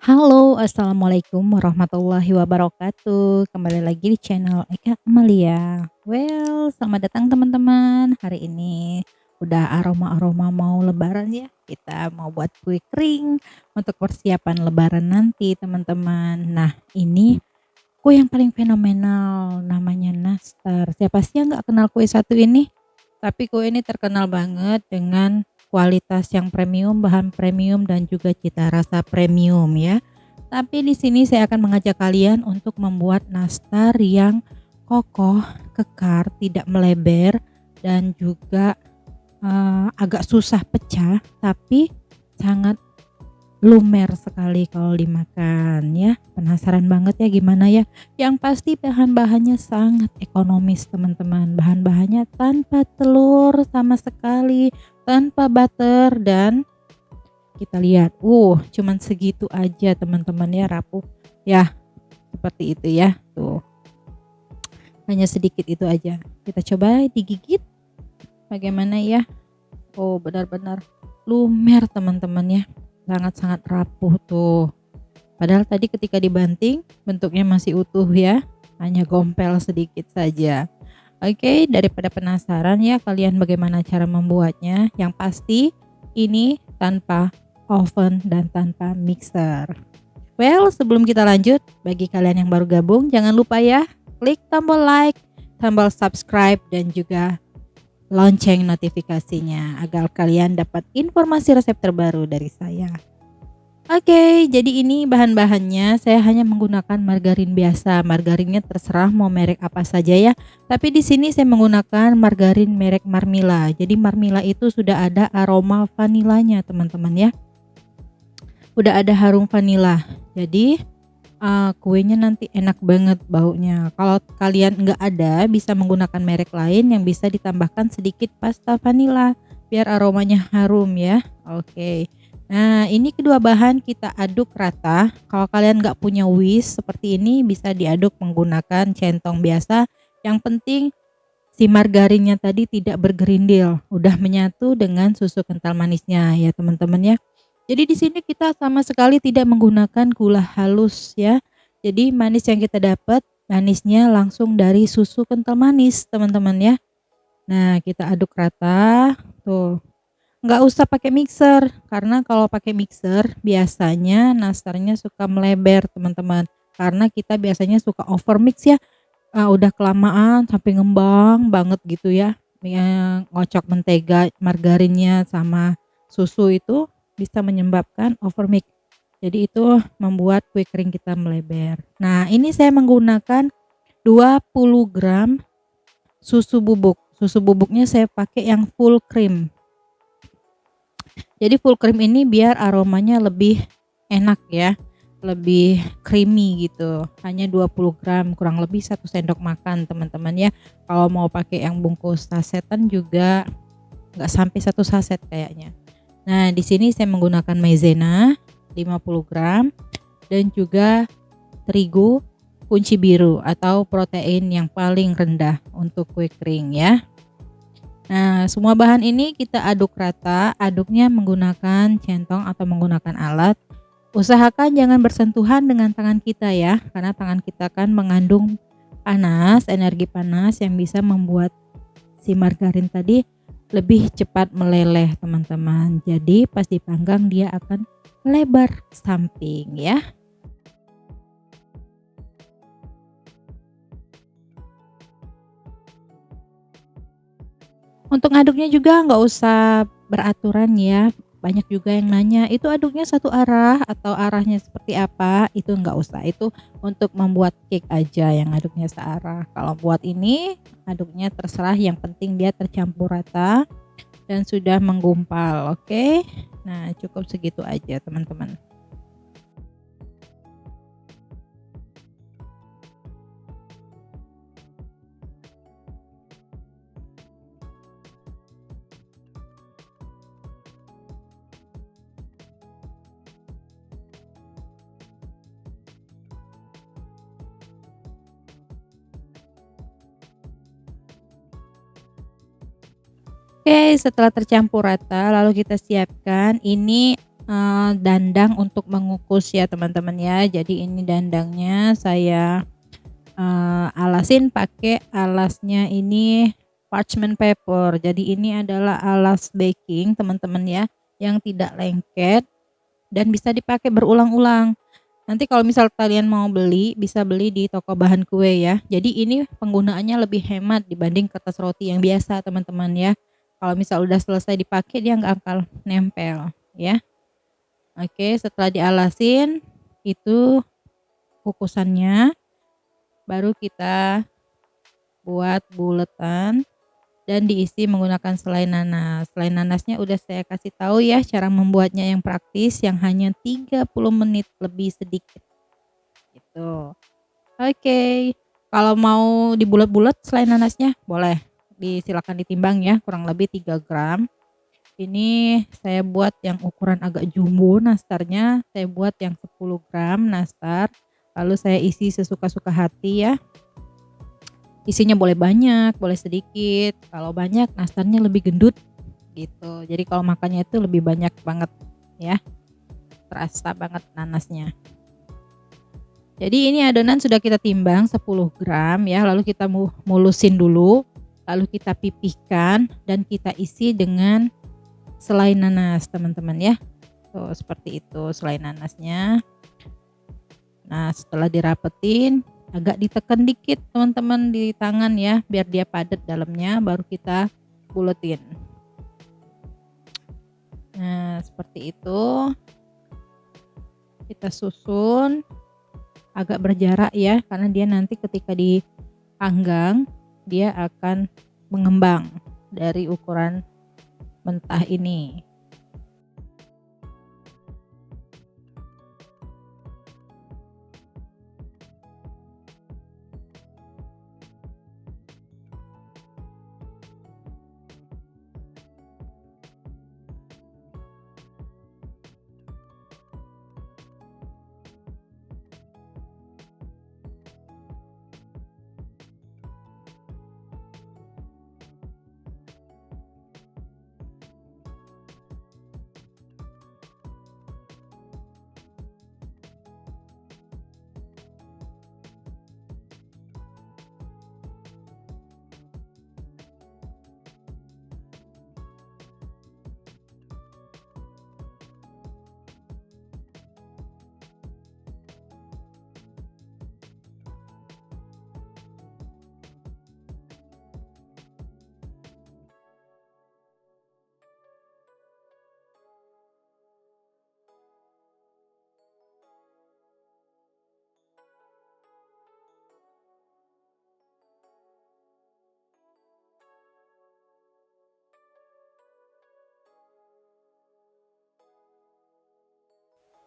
Halo, assalamualaikum warahmatullahi wabarakatuh. Kembali lagi di channel Eka Amalia. Selamat datang teman-teman. Hari ini udah aroma-aroma mau lebaran ya. Kita mau buat kue kering untuk persiapan lebaran nanti teman-teman. Nah, ini kue yang paling fenomenal namanya nastar. Siapa sih yang nggak kenal kue satu ini? Tapi kue ini terkenal banget dengan kualitas yang premium, bahan premium dan juga cita rasa premium ya. Tapi di sini saya akan mengajak kalian untuk membuat nastar yang kokoh, kekar, tidak meleber dan juga agak susah pecah tapi sangat lumer sekali kalau dimakan ya. Penasaran banget ya gimana ya? Yang pasti bahan-bahannya sangat ekonomis teman-teman. Bahan-bahannya tanpa telur sama sekali, tanpa butter dan kita lihat, cuman segitu aja teman-teman ya, rapuh. Ya, seperti itu ya. Tuh, hanya sedikit itu aja. Kita coba digigit. Bagaimana ya? Oh, benar-benar lumer teman-teman ya. Sangat-sangat rapuh tuh. Padahal tadi ketika dibanting bentuknya masih utuh ya, hanya gompel sedikit saja. Oke, daripada penasaran ya kalian bagaimana cara membuatnya, yang pasti ini tanpa oven dan tanpa mixer. Sebelum kita lanjut, bagi kalian yang baru gabung jangan lupa ya klik tombol like, tombol subscribe dan juga lonceng notifikasinya agar kalian dapat informasi resep terbaru dari saya. Oke, jadi ini bahan-bahannya saya hanya menggunakan margarin biasa. Margarinnya terserah mau merek apa saja ya. Tapi di sini saya menggunakan margarin merek Marmila. Jadi Marmila itu sudah ada aroma vanilanya, teman-teman ya. Udah ada harum vanila. Jadi kuenya nanti enak banget baunya. Kalau kalian nggak ada, bisa menggunakan merek lain yang bisa ditambahkan sedikit pasta vanila biar aromanya harum ya. Oke. Nah, ini kedua bahan kita aduk rata. Kalau kalian nggak punya whisk seperti ini, bisa diaduk menggunakan centong biasa. Yang penting si margarinnya tadi tidak bergerindil, udah menyatu dengan susu kental manisnya ya teman-teman ya. Jadi di sini kita sama sekali tidak menggunakan gula halus ya. Jadi manis yang kita dapat, manisnya langsung dari susu kental manis teman-teman ya. Nah, kita aduk rata. Tuh, nggak usah pakai mixer karena kalau pakai mixer biasanya nastarnya suka meleber teman-teman, karena kita biasanya suka over mix ya. Udah kelamaan sampai ngembang banget gitu ya, yang ngocok mentega margarinnya sama susu itu bisa menyebabkan over mix, jadi itu membuat kue kering kita meleber. Nah, ini saya menggunakan 20 gram susu bubuk. Susu bubuknya saya pakai yang full cream. Jadi full cream ini biar aromanya lebih enak ya, lebih creamy gitu. Hanya 20 gram, kurang lebih 1 sendok makan teman-teman ya. Kalau mau pakai yang bungkus sasetan juga nggak sampai 1 saset kayaknya. Nah, di sini saya menggunakan maizena 50 gram dan juga terigu kunci biru atau protein yang paling rendah untuk kue kering ya. Nah, semua bahan ini kita aduk rata, aduknya menggunakan centong atau menggunakan alat. Usahakan jangan bersentuhan dengan tangan kita ya, karena tangan kita kan mengandung panas, energi panas yang bisa membuat si margarin tadi lebih cepat meleleh teman-teman. Jadi pas dipanggang dia akan lebar samping ya. Untuk ngaduknya juga nggak usah beraturan ya. Banyak juga yang nanya, itu aduknya satu arah atau arahnya seperti apa? Itu nggak usah. Itu untuk membuat cake aja yang aduknya searah. Kalau buat ini aduknya terserah, yang penting dia tercampur rata dan sudah menggumpal. Oke. Nah, cukup segitu aja teman-teman. Oke, setelah tercampur rata lalu kita siapkan ini dandang untuk mengukus ya teman-teman ya. Jadi ini dandangnya saya alasin pakai alasnya ini parchment paper. Jadi ini adalah alas baking teman-teman ya, yang tidak lengket dan bisa dipakai berulang-ulang. Nanti kalau misal kalian mau beli, bisa beli di toko bahan kue ya. Jadi ini penggunaannya lebih hemat dibanding kertas roti yang biasa teman-teman ya. Kalau misal udah selesai dipakai dia nggak akan nempel ya. Oke, setelah dialasin itu kukusannya, baru kita buat buletan dan diisi menggunakan selai nanas. Selai nanasnya udah saya kasih tahu ya cara membuatnya yang praktis, yang hanya 30 menit lebih sedikit gitu. Oke, kalau mau dibulet-bulet selai nanasnya boleh silakan ditimbang ya, kurang lebih 3 gram. Ini saya buat yang ukuran agak jumbo nastarnya, saya buat yang 10 gram nastar, lalu saya isi sesuka-suka hati ya. Isinya boleh banyak, boleh sedikit, kalau banyak nastarnya lebih gendut gitu. Jadi kalau makannya itu lebih banyak banget ya, terasa banget nanasnya. Jadi ini adonan sudah kita timbang 10 gram ya, lalu kita mulusin dulu, lalu kita pipihkan dan kita isi dengan selai nanas teman-teman ya. Tuh seperti itu selai nanasnya. Nah setelah dirapetin agak ditekan dikit teman-teman di tangan ya, biar dia padat dalamnya, baru kita buletin. Nah seperti itu, kita susun agak berjarak ya, karena dia nanti ketika dipanggang dia akan mengembang dari ukuran mentah ini.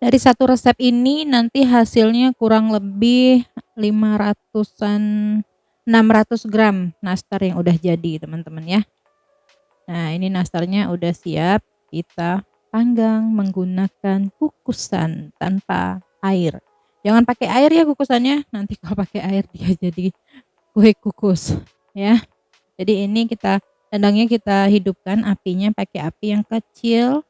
Dari satu resep ini nanti hasilnya kurang lebih 500-an 600 gram nastar yang udah jadi teman-teman ya. Nah ini nastarnya udah siap kita panggang menggunakan kukusan tanpa air. Jangan pakai air ya kukusannya, nanti kalau pakai air dia jadi kue kukus ya. Jadi ini dandangnya kita hidupkan apinya pakai api yang kecil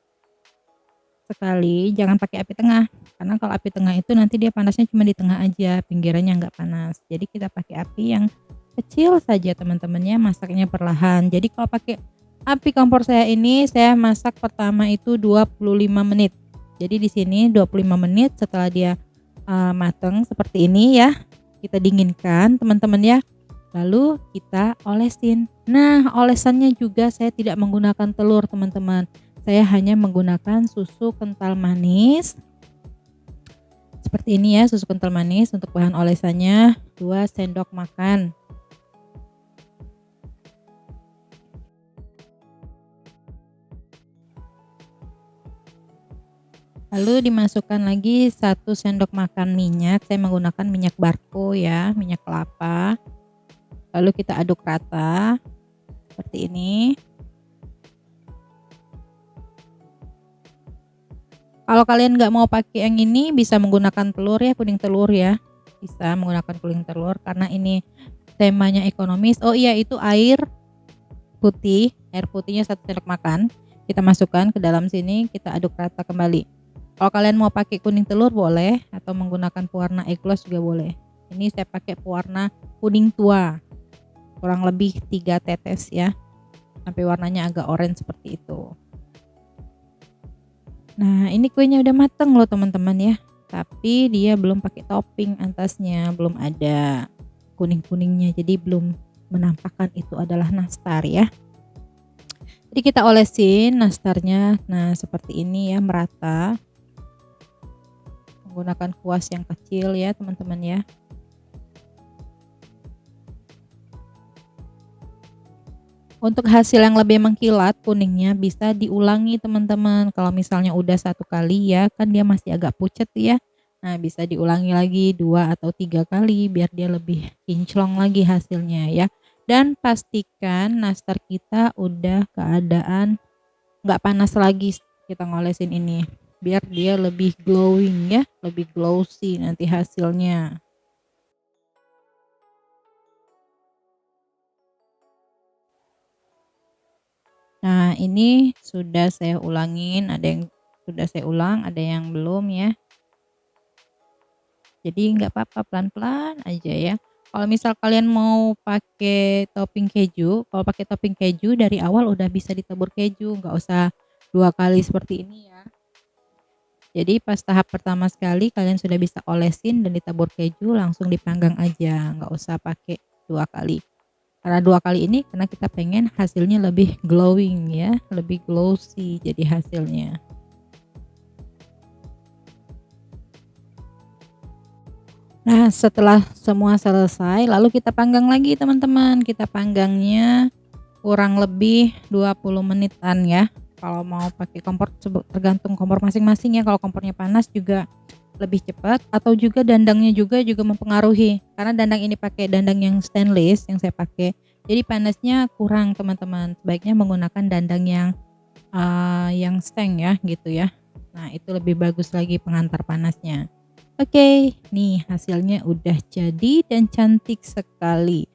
sekali, jangan pakai api tengah, karena kalau api tengah itu nanti dia panasnya cuma di tengah aja, pinggirannya nggak panas. Jadi kita pakai api yang kecil saja teman-teman ya, masaknya perlahan. Jadi kalau pakai api kompor saya ini, saya masak pertama itu 25 menit. Jadi di sini 25 menit setelah dia mateng seperti ini ya, kita dinginkan teman-teman ya. Lalu kita olesin. Nah, olesannya juga saya tidak menggunakan telur teman-teman. Saya hanya menggunakan susu kental manis. Seperti ini ya, susu kental manis. Untuk bahan olesannya 2 sendok makan. Lalu dimasukkan lagi 1 sendok makan minyak. Saya menggunakan minyak barko ya, minyak kelapa. Lalu kita aduk rata seperti ini. Kalau kalian nggak mau pakai yang ini, bisa menggunakan telur ya, kuning telur ya, bisa menggunakan kuning telur karena ini temanya ekonomis. Oh iya, itu air putihnya 1 sendok makan kita masukkan ke dalam sini, kita aduk rata kembali. Kalau kalian mau pakai kuning telur boleh, atau menggunakan pewarna eglos juga boleh. Ini saya pakai pewarna kuning tua, kurang lebih 3 tetes ya, sampai warnanya agak orange seperti itu. Nah, ini kuenya udah mateng loh teman-teman ya, tapi dia belum pakai topping atasnya, belum ada kuning-kuningnya, jadi belum menampakkan itu adalah nastar ya. Jadi kita olesin nastarnya, nah seperti ini ya, merata. Menggunakan kuas yang kecil ya teman-teman ya. Untuk hasil yang lebih mengkilat kuningnya bisa diulangi teman-teman. Kalau misalnya udah 1 kali ya, kan dia masih agak pucat ya. Nah, bisa diulangi lagi 2 atau 3 kali biar dia lebih kinclong lagi hasilnya ya. Dan pastikan nastar kita udah keadaan nggak panas lagi kita ngolesin ini. Biar dia lebih glowing ya, lebih glossy nanti hasilnya. Nah, ini sudah saya ulangin, ada yang sudah saya ulang, ada yang belum ya. Jadi nggak apa-apa, pelan-pelan aja ya. Kalau misal kalian mau pakai topping keju, kalau pakai topping keju dari awal udah bisa ditabur keju, nggak usah 2 kali seperti ini ya. Jadi pas tahap pertama sekali kalian sudah bisa olesin dan ditabur keju, langsung dipanggang aja, nggak usah pakai 2 kali. Karena 2 kali ini karena kita pengen hasilnya lebih glowing ya, lebih glossy jadi hasilnya. Nah, setelah semua selesai lalu kita panggang lagi teman-teman. Kita panggangnya kurang lebih 20 menitan ya. Kalau mau pakai kompor tergantung kompor masing-masing ya. Kalau kompornya panas juga lebih cepat, atau juga dandangnya juga mempengaruhi. Karena dandang ini pakai dandang yang stainless yang saya pakai. Jadi panasnya kurang teman-teman. Sebaiknya menggunakan dandang yang steng ya gitu ya. Nah, itu lebih bagus lagi pengantar panasnya. Oke, nih hasilnya udah jadi dan cantik sekali.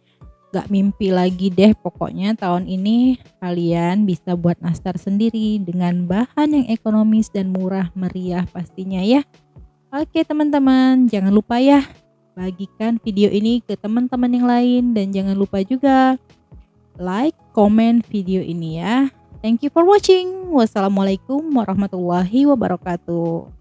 Gak mimpi lagi deh pokoknya tahun ini kalian bisa buat nastar sendiri dengan bahan yang ekonomis dan murah meriah pastinya ya. Oke teman-teman, jangan lupa ya bagikan video ini ke teman-teman yang lain, dan jangan lupa juga like, komen video ini ya. Thank you for watching. Wassalamualaikum warahmatullahi wabarakatuh.